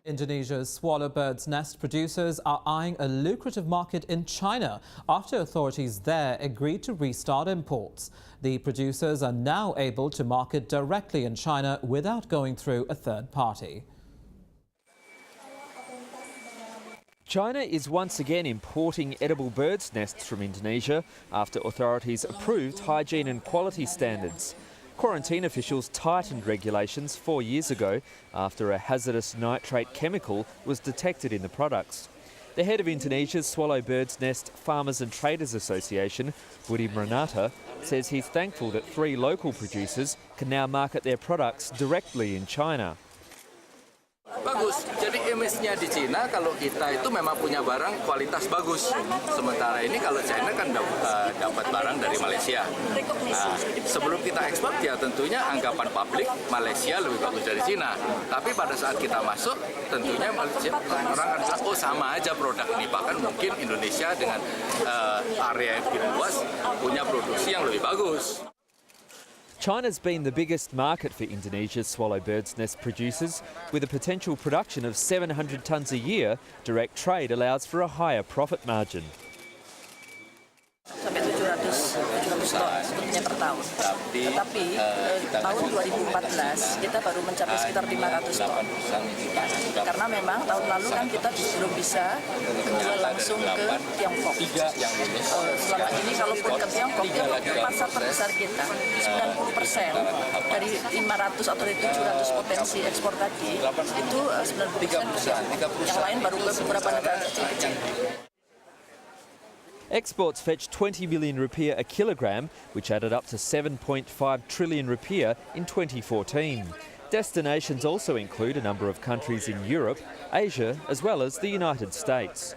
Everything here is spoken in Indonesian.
Indonesia's swallowbird's nest producers are eyeing a lucrative market in China after authorities there agreed to restart imports. The producers are now able to market directly in China without going through a third party. China is once again importing edible birds' nests from Indonesia after authorities approved hygiene and quality standards. Quarantine officials tightened regulations 4 years ago after a hazardous nitrate chemical was detected in the products. The head of Indonesia's Swallowbird's Nest Farmers and Traders Association, Budi Renata, says he's thankful that 3 local producers can now market their products directly in China. Bagus, jadi image-nya di Cina kalau kita itu memang punya barang kualitas bagus. Sementara ini kalau China kan dapat barang dari Malaysia. Nah, sebelum kita ekspor ya tentunya anggapan publik Malaysia lebih bagus dari Cina. Tapi pada saat kita masuk tentunya Malaysia orang akan bilang oh sama aja produk ini. Bahkan mungkin Indonesia dengan area yang lebih luas punya produksi yang lebih bagus. China's been the biggest market for Indonesia's swallowbird's nest producers. With a potential production of 700 tonnes a year, direct trade allows for a higher profit margin. Sampai 700 ton sebetulnya per tahun. Tetapi tahun 2014 kita baru mencapai sekitar 500 ton. Karena memang tahun lalu kan kita belum bisa menjual langsung ke Tiongkok. Selama ini kalaupun ke Tiongkok, pasar terbesar kita 90% dari 500 atau 700 potensi ekspor tadi itu 90%. Yang lain baru ke beberapa negara kecil-kecil. Exports fetched 20 million rupiah a kilogram, which added up to 7.5 trillion rupiah in 2014. Destinations also include a number of countries in Europe, Asia, as well as the United States.